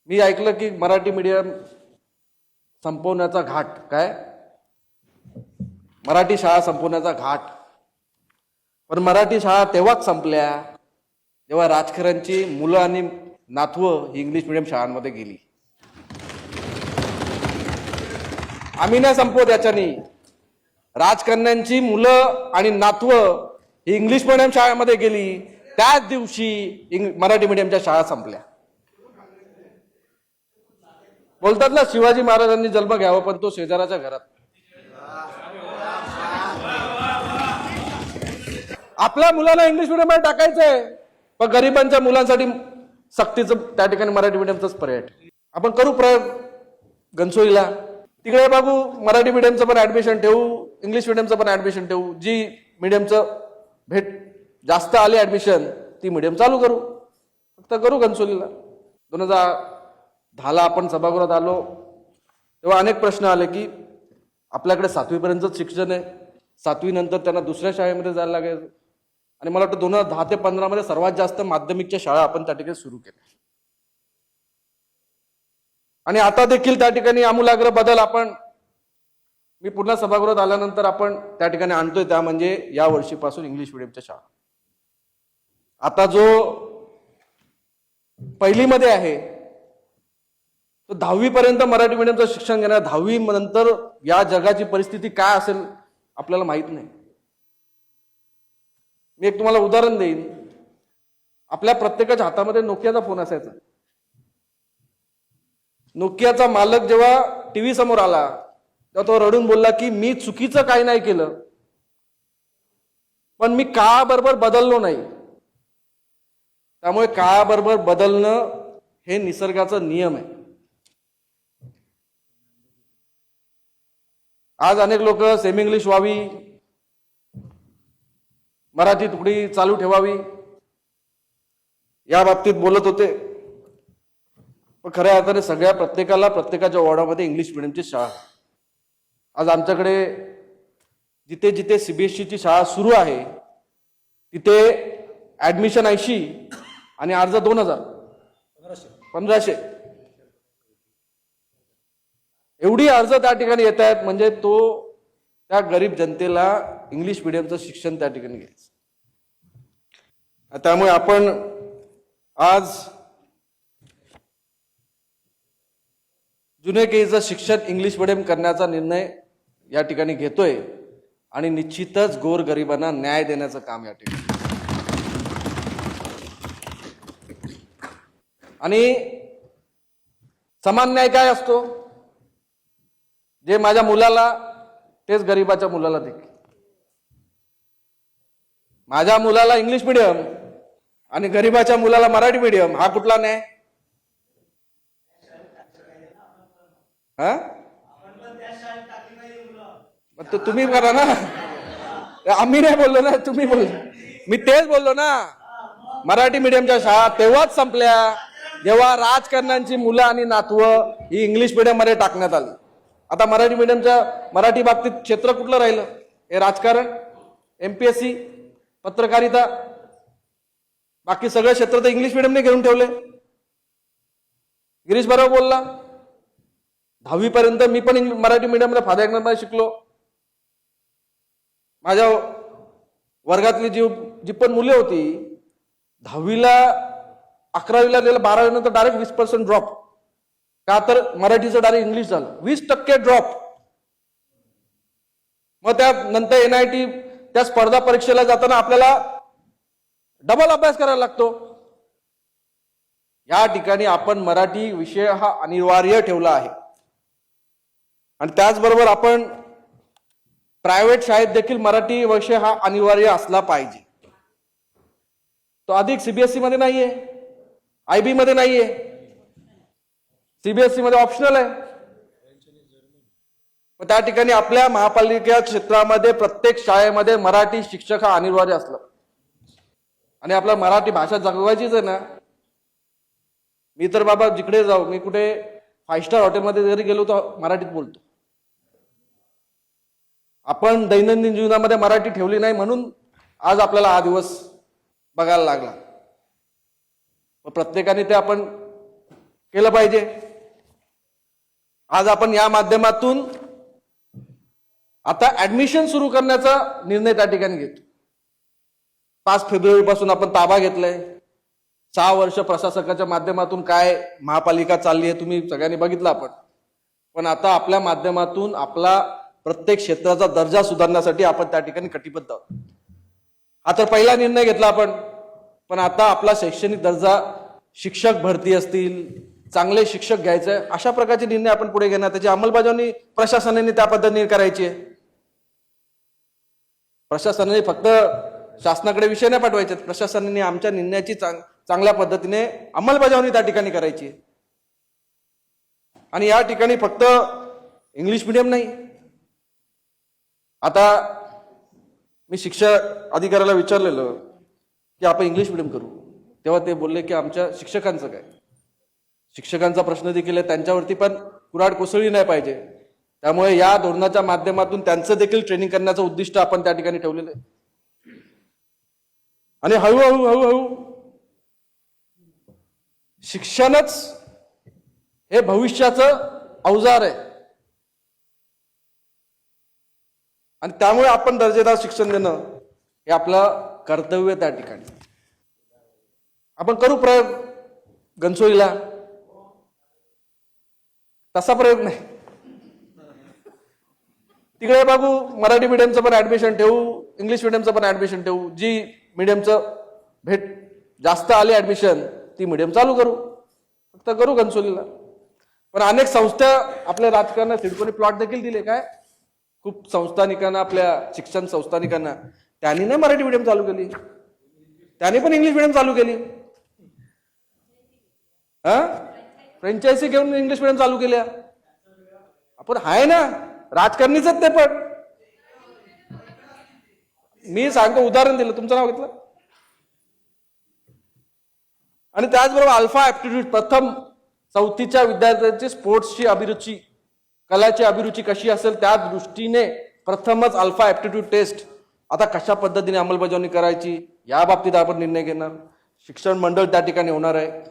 मी ऐकलं की मराठी मीडियम संपवण्याचा घाट, काय मराठी शाळा संपवण्याचा घाट. पण मराठी शाळा तेव्हाच संपल्या जेव्हा राजकारण्यांची मुलं आणि नातवं ही इंग्लिश मीडियम शाळांमध्ये गेली. आम्ही नाही संपवत याच्यानी. राजकारण्यांची मुलं आणि नातवं ही इंग्लिश मीडियम शाळेमध्ये गेली, त्याच दिवशी मराठी मीडियमच्या शाळा संपल्या. बोलतात ना, शिवाजी महाराजांनी जन्म घ्यावा पण तो शेजाराच्या घरात. आपल्या मुलांना इंग्लिश मीडियम मध्ये टाकायचंय, पण गरिबांच्या मुलांसाठी सक्तीचं त्या ठिकाणी मराठी मीडियमचाच पर्याय. आपण करू प्रयोग घनसोलीला, तिकडे बघू मराठी मीडियमचं पण ऍडमिशन ठेवू, इंग्लिश मीडियमचं पण ऍडमिशन ठेवू. जी मीडियमचं भेट जास्त आली ऍडमिशन ती मीडियम चालू करू. फक्त करू घनसोलीला. 2010ला आपण सभागृहात आलो तेव्हा अनेक प्रश्न आले की आपल्याकडे 7वी पर्यंतच शिक्षण आहे, 7वी नंतर त्यांना दुसऱ्या शाळेमध्ये जायला लागेल. आणि मला वाटतं 2010 ते 2015 मध्ये सर्वात जास्त माध्यमिकच्या शाळा आपण त्या ठिकाणी सुरू केल्या. आणि आता देखील त्या ठिकाणी आमूलाग्र बदल आपण, मी पुन्हा सभागृहात आल्यानंतर आपण त्या ठिकाणी आणतोय, त्या म्हणजे या वर्षीपासून इंग्लिश मीडियमच्या शाळा. आता जो पहिलीमध्ये आहे तो 10वी पर्यंत मराठी मीडियमचं शिक्षण घेणार. 10वी नंतर या जगाची परिस्थिती काय असेल आपल्याला माहित नाही. मी एक तुम्हाला उदाहरण देईन. आपल्या प्रत्येकाच्या हातामध्ये नोकियाचा फोन असायचा. नोकियाचा मालक जेव्हा टीव्ही समोर आला तेव्हा तो रडून बोलला की मी चुकीचं काही नाही केलं, पण मी काळाबरोबर बदललो नाही. त्यामुळे काळाबरोबर बदलणं हे निसर्गाचा नियम आहे. आज अनेक लोक सेमी इंग्लिश व्हावी, मराठी तुकडी चालू ठेवावी या बाबतीत बोलत होते. पण खऱ्या अर्थाने सगळ्या प्रत्येकाला प्रत्येकाच्या वॉर्डामध्ये इंग्लिश मीडियमची शाळा. आज आमच्याकडे जिथे जिथे सीबीएसईची शाळा सुरू आहे तिथे ऍडमिशन 80 आणि अर्ज 2000 1500 एवढी अर्ज त्या ठिकाणी येत आहेत. म्हणजे तो त्या गरीब जनतेला इंग्लिश मीडियमचं शिक्षण त्या ठिकाणी घ्यायचं. त्यामुळे आपण आज जुने केचं शिक्षण इंग्लिश मीडियम करण्याचा निर्णय या ठिकाणी घेतोय आणि निश्चितच गोरगरिबांना न्याय देण्याचं काम या ठिकाणी. आणि समान न्याय काय असतो? जे माझ्या मुलाला तेच गरीबाच्या मुलाला देखील. माझ्या मुलाला इंग्लिश मीडियम आणि गरीबाच्या मुलाला मराठी मीडियम, हा कुठला न्याय? हा, तो तुम्ही करा ना. आम्ही नाही बोललो ना, तुम्ही बोललो. मी तेच बोललो ना, मराठी मीडियमच्या शाळा तेव्हाच संपल्या जेव्हा राजकारण्यांची मुलं आणि नातवं ही इंग्लिश मीडियम मध्ये टाकण्यात आली. आता मराठी मीडियमच्या मराठी बाबतीत क्षेत्र कुठलं राहिलं? हे राजकारण, एमपीएससी, पत्रकारिता, बाकी सगळे क्षेत्र तर इंग्लिश मीडियमने घेऊन ठेवले. गिरीश बरोबर बोलला. 10वी पर्यंत मी पण मराठी मीडियमला फाद्यामध्ये शिकलो. माझ्या वर्गातली जी पण मुले होती 10वीला 11वीला गेलं, 12वी नंतर डायरेक्ट 20% ड्रॉप. का तर मराठीचं डायरेक्ट इंग्लिश झालं. 20% ड्रॉप. मग त्यानंतर NIT त्या स्पर्धा परीक्षेला जाताना आपल्याला डबल अभ्यास करायला लागतो. या ठिकाणी आपण मराठी विषय हा अनिवार्य ठेवला आहे. आणि त्याचबरोबर आपण प्रायव्हेट शाळेत देखील मराठी विषय हा अनिवार्य असला पाहिजे. तो अधिक सीबीएसई मध्ये नाहीये, IB मध्ये नाहीये, सीबीएसई मध्ये ऑप्शनल आहे. त्या ठिकाणी आपल्या महापालिका क्षेत्रामध्ये प्रत्येक शाळेमध्ये मराठी शिक्षक हा अनिवार्य असला. आणि आपला मराठी भाषा जगवायचीच आहे ना. मी तर बाबा जिकडे जाऊ, मी कुठे 5 स्टार हॉटेलमध्ये जरी गेलो तर मराठीत बोलतो. आपण दैनंदिन जीवनामध्ये मराठी ठेवली नाही म्हणून आज आपल्याला हा दिवस बघायला लागला. प्रत्येकाने ते आपण केलं पाहिजे. आज आपण या माध्यमातून आता ऍडमिशन सुरू करण्याचा निर्णय त्या ठिकाणी घेतो. 5 फेब्रुवारी पासून आपण ताबा घेतलाय. 6 वर्ष प्रशासकाच्या माध्यमातून काय महापालिका चालली आहे तुम्ही सगळ्यांनी बघितलं आपण. पण आता आपल्या माध्यमातून आपला प्रत्येक क्षेत्राचा दर्जा सुधारण्यासाठी आपण त्या ठिकाणी कटिबद्ध आहोत. हा तर पहिला निर्णय घेतला आपण. पण आता आपला शैक्षणिक दर्जा, शिक्षक भरती असतील, चांगले शिक्षक घ्यायचे, अशा प्रकारचे निर्णय आपण पुढे घेणार. त्याची अंमलबजावणी प्रशासनाने त्या पद्धतीने करायची आहे. प्रशासनाने फक्त शासनाकडे विषय नाही पाठवायचे, प्रशासनाने आमच्या निर्णयाची चांगल्या पद्धतीने अंमलबजावणी त्या ठिकाणी करायची. आणि या ठिकाणी फक्त इंग्लिश मीडियम नाही. आता मी शिक्षा अधिकाऱ्याला विचारलेलं की आपण इंग्लिश मीडियम करू, तेव्हा ते बोलले की आमच्या शिक्षकांचं काय. शिक्षकांचा प्रश्न देखील आहे, त्यांच्यावरती पण कुऱ्हाड कोसळली नाही पाहिजे. त्यामुळे या धोरणाच्या माध्यमातून त्यांचं देखील ट्रेनिंग करण्याचं उद्दिष्ट आपण त्या ठिकाणी ठेवलेलं आहे. आणि हळूहळू शिक्षणच हे भविष्याचं अवजार आहे. आणि त्यामुळे आपण दर्जेदार शिक्षण देणं हे आपलं कर्तव्य त्या ठिकाणी. आपण करू प्रयोग घनसोलीला, तसा प्रयोग नाही. तिकडे बघू, मराठी मीडियमचं पण ऍडमिशन ठेवू, इंग्लिश मीडियमचं पण ऍडमिशन ठेवू. जी मीडियमचं भेट जास्त आली ऍडमिशन ती मीडियम चालू करू. फक्त करू घनसोलीला. पण अनेक संस्था आपल्या राजकारणात सिडकोने प्लॉट देखील दिले. काय खूप संस्थानिकांना, आपल्या शिक्षण संस्थानिकांना, त्यांनी नाही मराठी मीडियम चालू केली, त्यांनी पण इंग्लिश मीडियम चालू केली. फ्रँचायझी घेऊन इंग्लिश मीडियम चालू केल्या. आपण आहे ना, राजकारणीच ते. पण मी सांगतो, उदाहरण दिलं, तुमचं नाव घेतलं. आणि त्याचबरोबर अल्फा ऍप्टिट्यूड, प्रथम 4थीच्या विद्यार्थ्यांची स्पोर्ट्सची अभिरुची, कलाची अभिरुची कशी असेल त्या दृष्टीने प्रथमच अल्फा ऍप्टिट्यूड टेस्ट आता कशा पद्धतीने अंमलबजावणी करायची या बाबतीत आपण निर्णय घेणार. शिक्षण मंडळ त्या ठिकाणी होणार आहे.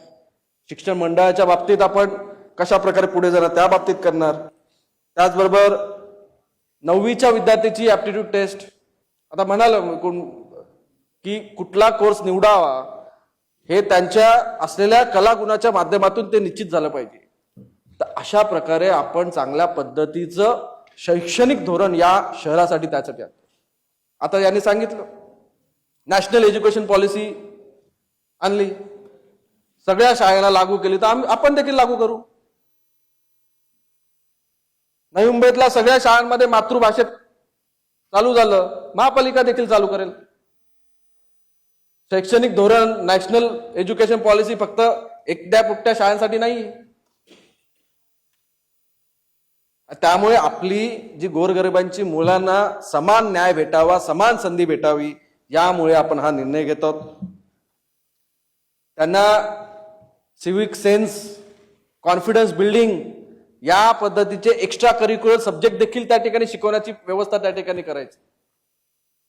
शिक्षण मंडळाच्या बाबतीत आपण कशा प्रकारे पुढे जाणार त्या बाबतीत करणार. त्याचबरोबर 9वीच्या विद्यार्थ्याची ऍप्टिट्यूड टेस्ट. आता म्हणाल की कुठला कोर्स निवडावा हे त्यांच्या असलेल्या कलागुणाच्या माध्यमातून ते निश्चित झालं पाहिजे. तर अशा प्रकारे आपण चांगल्या पद्धतीचं शैक्षणिक धोरण या शहरासाठी त्यासाठी आता यांनी सांगितलं नॅशनल एज्युकेशन पॉलिसी आणली, सगळ्या शाळेला लागू केली, तर आपण देखील लागू करू. नवी मुंबईतल्या सगळ्या शाळांमध्ये मातृभाषेत चालू झालं, महापालिका देखील चालू करेल. शैक्षणिक धोरण, नॅशनल एज्युकेशन पॉलिसी फक्त एकट्या पुट्ट्या शाळांसाठी नाही. त्यामुळे आपली जी गोरगरिबांची मुलांना समान न्याय भेटावा, समान संधी भेटावी, यामुळे आपण हा निर्णय घेत आहोत. त्यांना सिव्हिक सेन्स, कॉन्फिडन्स बिल्डिंग या पद्धतीचे एक्स्ट्रा करिक्युलर सब्जेक्ट देखील त्या ठिकाणी शिकवण्याची व्यवस्था त्या ठिकाणी करायची.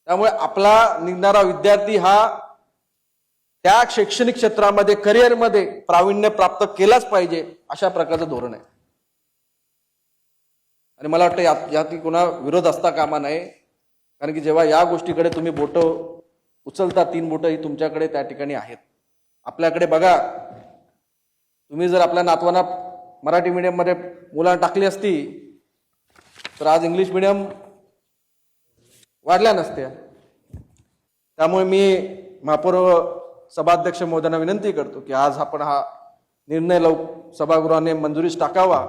त्यामुळे आपला निघणारा विद्यार्थी हा त्या शैक्षणिक क्षेत्रामध्ये, करिअरमध्ये प्रावीण्य प्राप्त केलाच पाहिजे, अशा प्रकारचं धोरण आहे. आणि मला वाटतं यात कोणा विरोध असता कामा नये. कारण की जेव्हा या गोष्टीकडे तुम्ही बोटं उचलता, 3 बोटं ही तुमच्याकडे त्या ठिकाणी आहेत. आपल्याकडे बघा, तुम्ही जर आपल्या नातवांना मराठी मीडियम मध्ये मुलांना टाकली असती तर आज इंग्लिश मीडियम वाढल्या नसत्या. त्यामुळे मी महापौर सभाध्यक्ष महोदयांना विनंती करतो की आज आपण हा निर्णय सभागृहाने मंजुरीस टाकावा